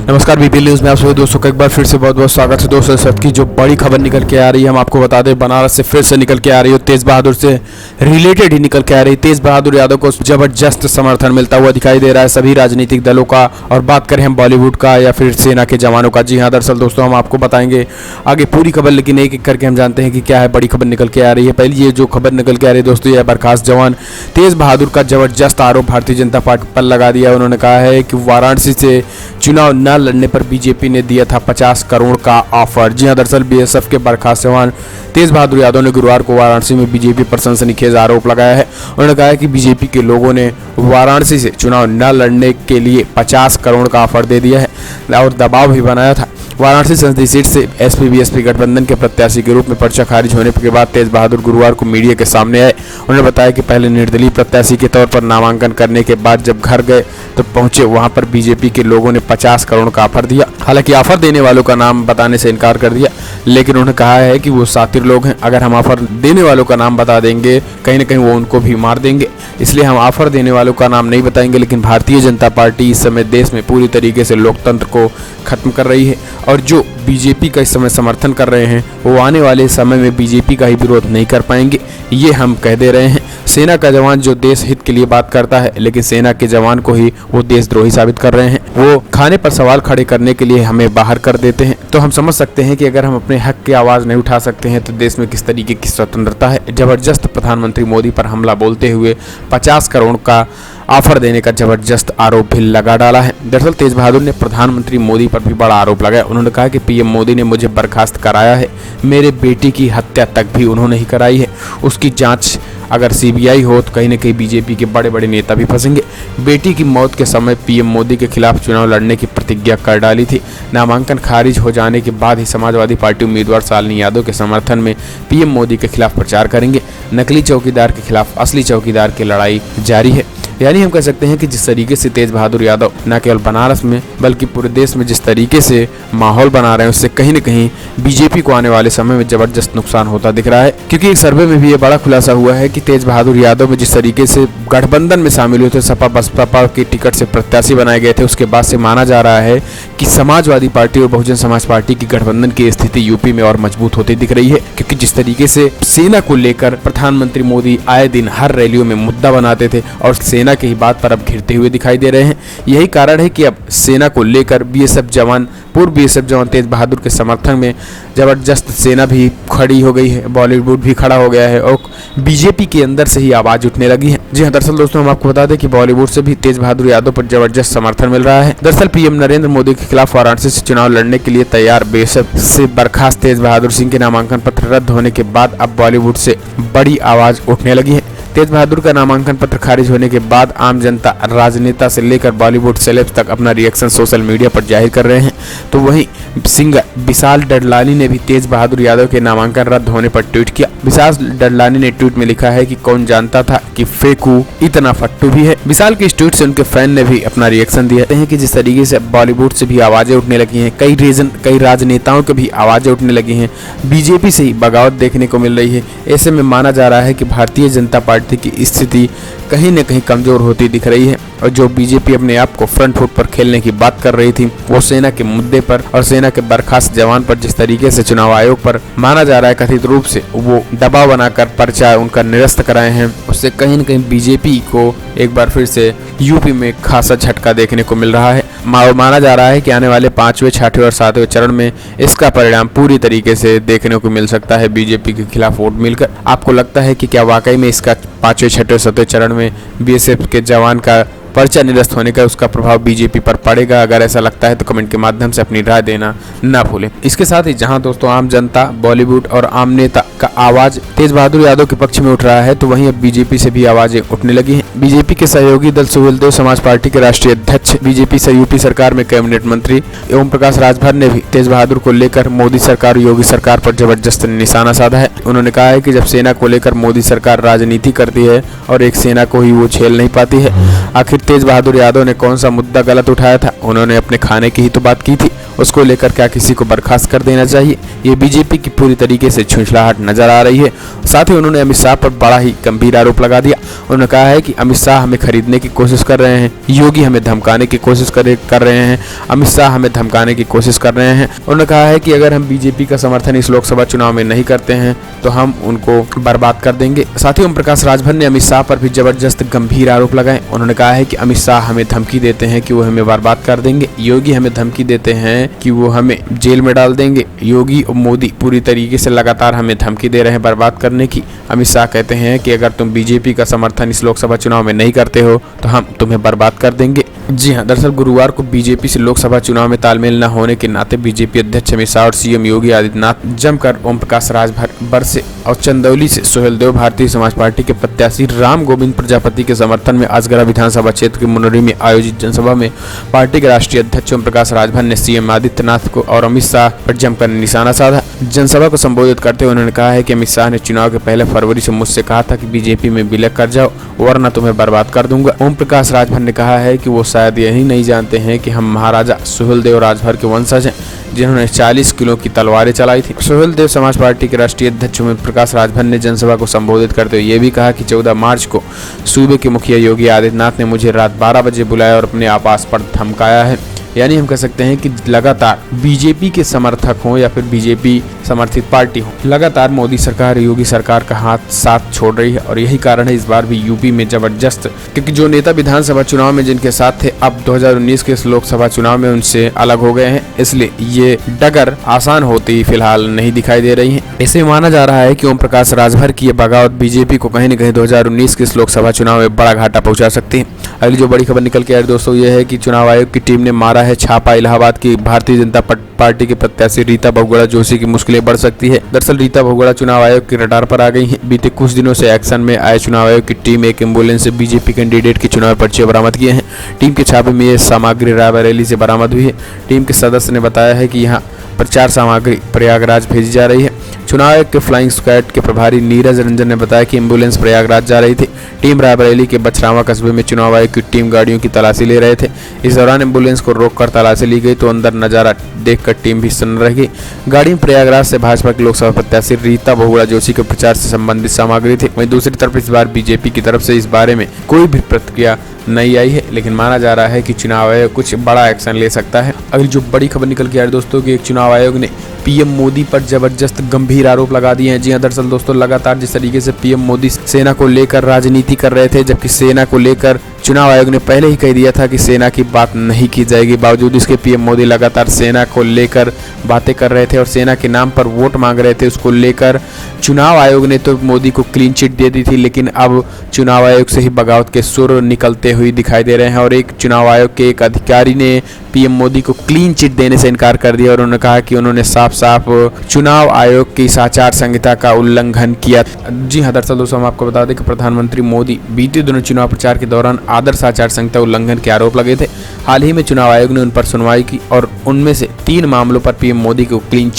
नमस्कार BP news में आप सभी दोस्तों का एक बार फिर से बहुत बहुत स्वागत है। दोस्तों इस वक्त की जो बड़ी खबर निकल के आ रही है, हम आपको बता दें बनारस से फिर से निकल के आ रही है। तेज बहादुर से रिलेटेड ही निकल के आ रही है। तेज बहादुर यादव को जबरदस्त समर्थन मिलता हुआ दिखाई दे रहा है सभी राजनीतिक दलों का। और बात करें हम बॉलीवुड का या फिर सेना के जवानों का, जी हाँ दरअसल दोस्तों हम आपको बताएंगे आगे पूरी खबर, लेकिन एक एक करके हम जानते हैं कि क्या है बड़ी खबर निकल के आ रही है। पहली ये जो खबर निकल के आ रही है दोस्तों, यह बर्खास्त जवान तेज बहादुर का जबरदस्त आरोप भारतीय जनता पार्टी पर लगा दिया। उन्होंने कहा है कि वाराणसी से चुनाव न लड़ने पर बीजेपी ने दिया था 50 करोड़ का ऑफर। जी हां, दरअसल बीएसएफ के बर्खास्त जवान तेज बहादुर यादव ने गुरुवार को वाराणसी में बीजेपी पर सनसनीखेज आरोप लगाया है। उन्होंने कहा है कि बीजेपी के लोगों ने वाराणसी से चुनाव न लड़ने के लिए 50 करोड़ का ऑफर दे दिया है और दबाव भी बनाया था। वाराणसी संसदीय सीट से एसपी बीएसपी गठबंधन के प्रत्याशी के रूप में पर्चा खारिज होने के बाद तेज बहादुर गुरुवार को मीडिया के सामने आए। उन्होंने बताया कि पहले निर्दलीय प्रत्याशी के तौर पर नामांकन करने के बाद जब घर गए तो पहुंचे, वहां पर बीजेपी के लोगों ने 50 करोड़ का ऑफर दिया। हालांकि ऑफर देने वालों का नाम बताने से इनकार कर दिया, लेकिन उन्होंने कहा है कि वो शातिर लोग हैं। अगर हम ऑफर देने वालों का नाम बता देंगे कहीं ना कहीं वो उनको भी मार देंगे, इसलिए हम ऑफर देने वालों का नाम नहीं बताएंगे। लेकिन भारतीय जनता पार्टी इस समय देश में पूरी तरीके से लोकतंत्र को खत्म कर रही है और जो बीजेपी का इस समय समर्थन कर रहे हैं वो आने वाले समय में बीजेपी का ही विरोध नहीं कर पाएंगे, ये हम कह दे रहे हैं। सेना का जवान जो देश हित के लिए बात करता है, लेकिन सेना के जवान को ही वो देशद्रोही साबित कर रहे हैं। वो खाने पर सवाल खड़े करने के लिए हमें बाहर कर देते हैं। तो हम समझ सकते हैं कि अगर हम अपने हक की आवाज़ नहीं उठा सकते हैं तो देश में किस तरीके की स्वतंत्रता है। जबरदस्त प्रधानमंत्री मोदी पर हमला बोलते हुए 50 करोड़ का ऑफर देने का जबरदस्त आरोप भी लगा डाला है। दरअसल तेज बहादुर ने प्रधानमंत्री मोदी पर भी बड़ा आरोप लगाया। उन्होंने कहा कि पीएम मोदी ने मुझे बर्खास्त कराया है, मेरे बेटी की हत्या तक भी उन्होंने ही कराई है। उसकी जांच अगर सीबीआई हो तो कहीं ना कहीं बीजेपी के बड़े बड़े नेता भी फंसेंगे। बेटी की मौत के समय पीएम मोदी के खिलाफ चुनाव लड़ने की प्रतिज्ञा कर डाली थी। नामांकन खारिज हो जाने के बाद ही समाजवादी पार्टी उम्मीदवार शालिनी यादव के समर्थन में पीएम मोदी के खिलाफ प्रचार करेंगे। नकली चौकीदार के खिलाफ असली चौकीदार की लड़ाई जारी है। यानी हम कह सकते हैं कि जिस तरीके से तेज बहादुर यादव न केवल बनारस में बल्कि पूरे देश में जिस तरीके से माहौल बना रहे हैं, उससे कहीं न कहीं बीजेपी को आने वाले समय में जबरदस्त नुकसान होता दिख रहा है। क्योंकि एक सर्वे में भी ये बड़ा खुलासा हुआ है कि तेज बहादुर यादव में जिस तरीके से गठबंधन में शामिल हुए थे, सपा बसपा के टिकट से प्रत्याशी बनाए गए थे, उसके बाद से माना जा रहा है कि समाजवादी पार्टी और बहुजन समाज पार्टी की गठबंधन की स्थिति यूपी में और मजबूत होती दिख रही है। क्योंकि जिस तरीके से सेना को लेकर प्रधानमंत्री मोदी आए दिन हर रैलियों में मुद्दा बनाते थे और सेना की ही बात पर अब घिरते हुए दिखाई दे रहे हैं। यही कारण है कि अब सेना को लेकर बीएसएफ जवान, पूर्व बीएसएफ जवान तेज बहादुर के समर्थन में जबरदस्त सेना भी खड़ी हो गई है, बॉलीवुड भी खड़ा हो गया है और बीजेपी के अंदर से ही आवाज उठने लगी है। जी हाँ, दरअसल दोस्तों हम आपको बता दें कि बॉलीवुड से भी तेज बहादुर यादव पर जबरदस्त समर्थन मिल रहा है। दरअसल पीएम नरेंद्र मोदी के खिलाफ वाराणसी से चुनाव लड़ने के लिए तैयार बीएसएफ से बर्खास्त तेज बहादुर सिंह के नामांकन पत्र रद्द होने के बाद अब बॉलीवुड से बड़ी आवाज उठने लगी है। तेज बहादुर का नामांकन पत्र खारिज होने के बाद आम जनता, राजनेता से लेकर बॉलीवुड सेलेब्स तक अपना रिएक्शन सोशल मीडिया पर जाहिर कर रहे हैं। तो वहीं सिंगर विशाल डडलानी ने भी तेज बहादुर यादव के नामांकन रद्द होने पर ट्वीट किया। विशाल डडलानी ने ट्वीट में लिखा है कि कौन जानता था कि फेकू इतना फट्टू भी है। विशाल के इस ट्वीट से उनके फैन ने भी अपना रिएक्शन दिया है कि जिस तरीके से बॉलीवुड से भी आवाजें उठने लगी हैं, कई राजनेताओं के भी आवाजें उठने लगी हैं, बीजेपी से ही बगावत देखने को मिल रही है। ऐसे में माना जा रहा है कि भारतीय जनता पार्टी की स्थिति कहीं न कहीं कमजोर होती दिख रही है और जो बीजेपी अपने आप को फ्रंट फुट पर खेलने की बात कर रही थी, वो सेना के मुद्दे पर और सेना के बर्खास्त जवान पर जिस तरीके से चुनाव आयोग पर माना जा रहा है कथित रूप से वो दबाव बनाकर पर्चा उनका निरस्त कराए हैं, उससे कहीं न कहीं बीजेपी को एक बार फिर से यूपी में खासा झटका देखने को मिल रहा है। माना जा रहा है कि आने वाले 5वें, 6वें और 7वें चरण में इसका परिणाम पूरी तरीके से देखने को मिल सकता है बीजेपी के खिलाफ वोट मिलकर। आपको लगता है कि क्या वाकई में इसका 5वें, 6वें और 7वें चरण में बीएसएफ के जवान का पर्चा निरस्त होने का उसका प्रभाव बीजेपी पर पड़ेगा? अगर ऐसा लगता है तो कमेंट के माध्यम से अपनी राय देना ना भूलें। इसके साथ ही जहां दोस्तों आम जनता, बॉलीवुड और आम नेता का आवाज तेज बहादुर यादव के पक्ष में उठ रहा है, तो वहीं अब बीजेपी से भी आवाजें उठने लगी हैं। बीजेपी के सहयोगी दल सुहेलदेव समाज पार्टी के राष्ट्रीय अध्यक्ष, बीजेपी से यूपी सरकार में कैबिनेट मंत्री ओम प्रकाश राजभर ने भी तेज बहादुर को लेकर मोदी सरकार, योगी सरकार पर जबरदस्त निशाना साधा है। उन्होंने कहा है कि जब सेना को लेकर मोदी सरकार राजनीति करती है और एक सेना को ही वो झेल नहीं पाती है। आखिर तेज बहादुर यादव ने कौन सा मुद्दा गलत उठाया था? उन्होंने अपने खाने की ही तो बात की थी। उसको लेकर क्या किसी को बर्खास्त कर देना चाहिए? ये बीजेपी की पूरी तरीके से छुछलाहट नजर आ रही है। साथ ही उन्होंने अमित शाह पर बड़ा ही गंभीर आरोप लगा दिया। उन्होंने कहा है कि अमित शाह हमें खरीदने की कोशिश कर रहे हैं, योगी हमें धमकाने की कोशिश कर रहे हैं, अमित शाह हमें धमकाने की कोशिश कर रहे हैं। उन्होंने कहा है कि अगर हम बीजेपी का समर्थन इस लोकसभा चुनाव में नहीं करते हैं तो हम उनको बर्बाद कर देंगे। साथ ही ओम प्रकाश राजभर ने अमित शाह पर भी जबरदस्त गंभीर आरोप लगाए। उन्होंने कहा है कि अमित शाह हमें धमकी देते हैं कि वो हमें बर्बाद कर देंगे, योगी हमें धमकी देते हैं कि वो हमें जेल में डाल देंगे, योगी और मोदी पूरी तरीके से लगातार हमें धमकी दे रहे हैं बर्बाद करने की। अमित शाह कहते हैं कि अगर तुम बीजेपी का समर्थन इस लोकसभा चुनाव में नहीं करते हो तो हम तुम्हें बर्बाद कर देंगे। जी हां, दरअसल गुरुवार को बीजेपी से लोकसभा चुनाव में तालमेल न होने के नाते बीजेपी अध्यक्ष अमित शाह और सीएम योगी आदित्यनाथ जमकर ओम प्रकाश राजभर से और चंदौली से सुहेलदेव भारतीय समाज पार्टी के प्रत्याशी राम गोविंद प्रजापति के समर्थन में आजगरा विधानसभा क्षेत्र के मुनरी में आयोजित जनसभा में पार्टी के राष्ट्रीय अध्यक्ष ओम प्रकाश राजभर ने सीएम आदित्यनाथ को और अमित शाह पर जमकर निशाना साधा। जनसभा को संबोधित करते हुए उन्होंने कहा है कि अमित शाह ने चुनाव के पहले फरवरी से मुझसे कहा था कि बीजेपी में विलय कर जाओ वरना तुम्हें बर्बाद कर दूंगा। ओम प्रकाश राजभर ने कहा है कि वो शायद यही नहीं जानते हैं कि हम महाराजा सुहेलदेव राजभर के वंशज हैं जिन्होंने 40 किलो की तलवारें चलाई थी। सुहेलदेव समाज पार्टी के राष्ट्रीय अध्यक्ष ओम प्रकाश राजभर ने जनसभा को संबोधित करते हुए ये भी कहा कि 14 मार्च को सूबे के मुखिया योगी आदित्यनाथ ने मुझे रात 12 बजे बुलाया और अपने आवास पर धमकाया है। यानी हम कह सकते हैं कि लगातार बीजेपी के समर्थक हों या फिर बीजेपी समर्थित पार्टी हो, लगातार मोदी सरकार योगी सरकार का हाथ साथ छोड़ रही है। और यही कारण है इस बार भी यूपी में जबरदस्त, क्योंकि जो नेता विधानसभा चुनाव में जिनके साथ थे अब 2019 के इस लोकसभा चुनाव में उनसे अलग हो गए हैं, इसलिए ये डगर आसान होती फिलहाल नहीं दिखाई दे रही है। इसे माना जा रहा है कि ओम प्रकाश राजभर की ये बगावत बीजेपी को कहीं न कहीं 2019 के इस लोकसभा चुनाव में बड़ा घाटा पहुंचा सकती है। अगली जो बड़ी खबर निकल के आ रही दोस्तों ये है कि चुनाव आयोग की टीम ने मारा है छापा, इलाहाबाद की भारतीय जनता पार्टी के प्रत्याशी रीता बहुगुणा जोशी की मुश्किलें बढ़ सकती है। दरअसल रीता बहुगुणा चुनाव आयोग की रडार पर आ गई हैं। बीते कुछ दिनों से एक्शन में आए चुनाव आयोग की टीम एक एम्बुलेंस से बीजेपी कैंडिडेट के चुनाव पर्चे बरामद किए हैं। टीम के छापे में ये सामग्री रायबरेली से बरामद हुई है। टीम के सदस्य ने बताया है कि यहाँ प्रचार सामग्री प्रयागराज भेजी जा रही है। चुनाव आयोग के फ्लाइंग स्क्वाड के प्रभारी नीरज रंजन ने बताया कि एम्बुलेंस प्रयागराज जा रही थी। टीम रायबरेली के बछरावा कस्बे में चुनाव आयोग की टीम गाड़ियों की तलाशी ले रहे थे। इस दौरान एम्बुलेंस को रोककर तलाशी ली गई तो अंदर नजारा देखकर टीम भी सन्न रह गई। गाड़ी में प्रयागराज से भाजपा के लोकसभा प्रत्याशी रीता बहुगुणा जोशी के प्रचार से संबंधित सामग्री थी। वहीं दूसरी तरफ इस बार बीजेपी की तरफ से इस बारे में कोई भी प्रतिक्रिया नहीं आई है, लेकिन माना जा रहा है कि चुनाव आयोग कुछ बड़ा एक्शन ले सकता है। अगली जो बड़ी खबर निकल के आ रही दोस्तों कि एक चुनाव आयोग ने पीएम मोदी पर जबरदस्त गंभीर आरोप लगा दिए हैं। जी हां, दरअसल दोस्तों लगातार जिस तरीके से पीएम मोदी सेना को लेकर राजनीति कर रहे थे, जबकि सेना को लेकर चुनाव आयोग ने पहले ही कह दिया था कि सेना की बात नहीं की जाएगी, बावजूद इसके पीएम मोदी लगातार सेना को लेकर बातें कर रहे थे और सेना के नाम पर वोट मांग रहे थे। उसको लेकर चुनाव आयोग ने तो मोदी को क्लीन चिट दे दी थी, लेकिन अब चुनाव आयोग से ही बगावत के सुर निकलते हुए दिखाई दे रहे हैं और एक चुनाव आयोग के एक अधिकारी ने पीएम मोदी को क्लीन चिट देने से इनकार कर दिया और उन्होंने कहा कि उन्होंने साफ साफ चुनाव आयोग की आचार संहिता का उल्लंघन किया। जी हाँ, दरअसल दोस्तों हम आपको बता दें कि प्रधानमंत्री मोदी बीते दिनों चुनाव प्रचार के दौरान आदर्श आचार संहिता उल्लंघन के आरोप लगे थे। हाल ही में चुनाव आयोग ने उन पर सुनवाई की और उनमें से 3 मामलों पर पीएम मोदी को क्लीन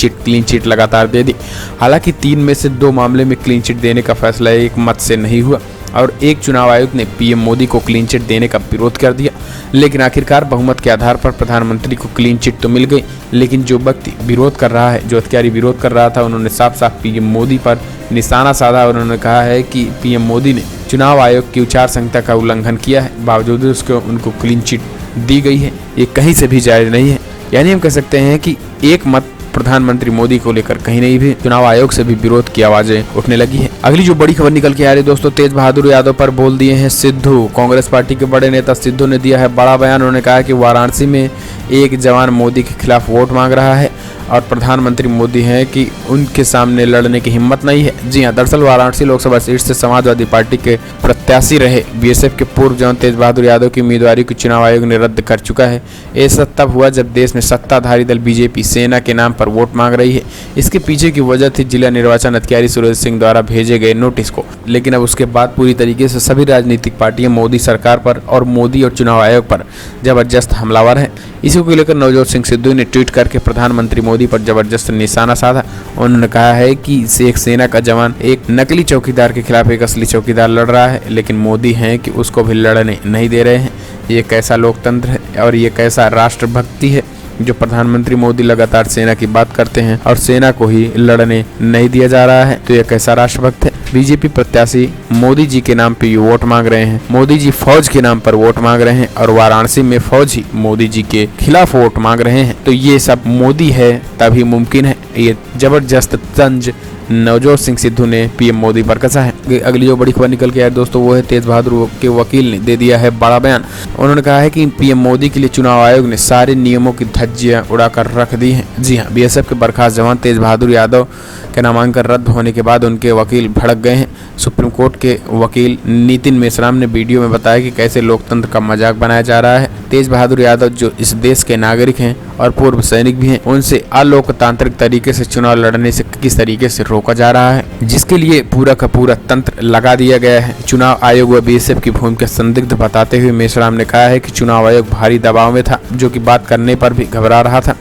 चिट लगातार दे दी। हालांकि 3 में से 2 मामले में क्लीन चिट देने का फैसला एक मत से नहीं हुआ और एक चुनाव आयोग ने पीएम मोदी को क्लीन चिट देने का विरोध कर दिया। लेकिन आखिरकार बहुमत के आधार पर प्रधानमंत्री को क्लीन चिट तो मिल गई, लेकिन जो व्यक्ति विरोध कर रहा है, जो अधिकारी विरोध कर रहा था, उन्होंने साफ साफ पीएम मोदी पर निशाना साधा और उन्होंने कहा है कि पीएम मोदी ने चुनाव आयोग की आचार संहिता का उल्लंघन किया है, बावजूद उसको उनको क्लीन चिट दी गई है। ये कहीं से भी जायज नहीं है। यानी हम कह सकते हैं कि एक मत प्रधानमंत्री मोदी को लेकर कहीं नहीं भी चुनाव आयोग से भी विरोध की आवाजें उठने लगी है। अगली जो बड़ी खबर निकल के आ रही है दोस्तों, तेज बहादुर यादव पर बोल दिए हैं सिद्धू। कांग्रेस पार्टी के बड़े नेता सिद्धू ने दिया है बड़ा बयान। उन्होंने कहा कि वाराणसी में एक जवान मोदी के खिलाफ वोट मांग रहा है और प्रधानमंत्री मोदी हैं कि उनके सामने लड़ने की हिम्मत नहीं है। जी हां, दरअसल वाराणसी लोकसभा सीट से समाजवादी पार्टी के प्रत्याशी रहे बीएसएफ के पूर्व जवान तेज बहादुर यादव की उम्मीदवारी को चुनाव आयोग ने रद्द कर चुका है। ऐसा तब हुआ जब देश में सत्ताधारी दल बीजेपी सेना के नाम पर वोट मांग रही है। इसके पीछे की वजह थी जिला निर्वाचन अधिकारी सूरज सिंह द्वारा भेजे गए नोटिस को। लेकिन अब उसके बाद पूरी तरीके से सभी राजनीतिक पार्टियां मोदी सरकार पर और मोदी और चुनाव आयोग पर जबरदस्त हमलावर हैं। इसी को लेकर नवजोत सिंह सिद्धू ने ट्वीट करके प्रधानमंत्री मोदी पर जबरदस्त निशाना साधा। उन्होंने कहा है कि एक सेना का जवान एक नकली चौकीदार के खिलाफ एक असली चौकीदार लड़ रहा है, लेकिन मोदी हैं कि उसको भी लड़ने नहीं दे रहे हैं। ये कैसा लोकतंत्र है और ये कैसा राष्ट्रभक्ति है। जो प्रधानमंत्री मोदी लगातार सेना की बात करते हैं और सेना को ही लड़ने नहीं दिया जा रहा है, तो यह कैसा राष्ट्रभक्त है। बीजेपी प्रत्याशी मोदी जी के नाम पे ये वोट मांग रहे हैं, मोदी जी फौज के नाम पर वोट मांग रहे हैं और वाराणसी में फौज ही मोदी जी के खिलाफ वोट मांग रहे हैं। तो ये सब मोदी है तभी मुमकिन है। ये जबरदस्त तंज नवजोत सिंह सिद्धू ने पीएम मोदी पर कसा है। अगली जो बड़ी खबर निकल के आई दोस्तों, वो है तेज बहादुर के वकील ने दे दिया है बड़ा बयान। उन्होंने कहा है कि पीएम मोदी के लिए चुनाव आयोग ने सारे नियमों की धज्जियां उड़ाकर रख दी हैं। जी हां, बीएसएफ के बर्खास्त जवान तेज बहादुर यादव के नामांकन रद्द होने के बाद उनके वकील भड़क गए हैं। सुप्रीम कोर्ट के वकील नितिन मेश्राम ने वीडियो में बताया कि कैसे लोकतंत्र का मजाक बनाया जा रहा है। तेज बहादुर यादव जो इस देश के नागरिक हैं और पूर्व सैनिक भी हैं, उनसे अलोकतांत्रिक तरीके से चुनाव लड़ने से किस तरीके से रोका जा रहा है, जिसके लिए पूरा का पूरा तंत्र लगा दिया गया है। चुनाव आयोग व बीएसएफ की भूमिका संदिग्ध बताते हुए मेश्राम ने कहा है कि चुनाव आयोग भारी दबाव में था, जो कि बात करने पर भी घबरा रहा था।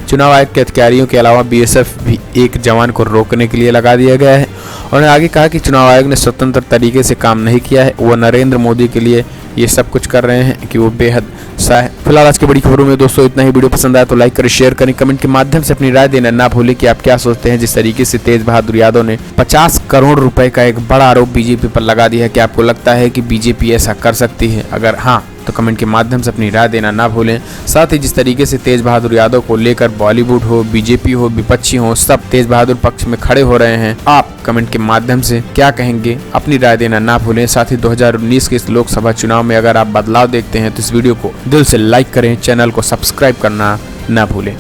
चुनाव आयोग के अधिकारियों के अलावा बीएसएफ भी एक जवान को रोकने के लिए लगा दिया गया है। उन्होंने आगे कहा कि चुनाव आयोग ने स्वतंत्र तरीके से काम नहीं किया है, वो नरेंद्र मोदी के लिए ये सब कुछ कर रहे हैं कि वो बेहद सा है। फिलहाल आज की बड़ी खबरों में दोस्तों इतना ही। वीडियो पसंद आया तो लाइक करें, शेयर करें, कमेंट के माध्यम से अपनी राय देना ना भूलें कि आप क्या सोचते हैं। जिस तरीके से तेज बहादुर यादव ने 50 करोड़ रुपए का एक बड़ा आरोप बीजेपी पर लगा दिया है, क्या आपको लगता है कि बीजेपी ऐसा कर सकती है? अगर हाँ तो कमेंट के माध्यम से अपनी राय देना ना भूलें। साथ ही जिस तरीके से तेज बहादुर यादव को लेकर बॉलीवुड हो, बीजेपी हो, विपक्षी हो, सब तेज बहादुर पक्ष में खड़े हो रहे हैं, आप कमेंट के माध्यम से क्या कहेंगे अपनी राय देना ना भूलें। साथ ही 2019 के इस लोकसभा चुनाव में अगर आप बदलाव देखते हैं तो इस वीडियो को दिल से लाइक करें, चैनल को सब्सक्राइब करना ना भूलें।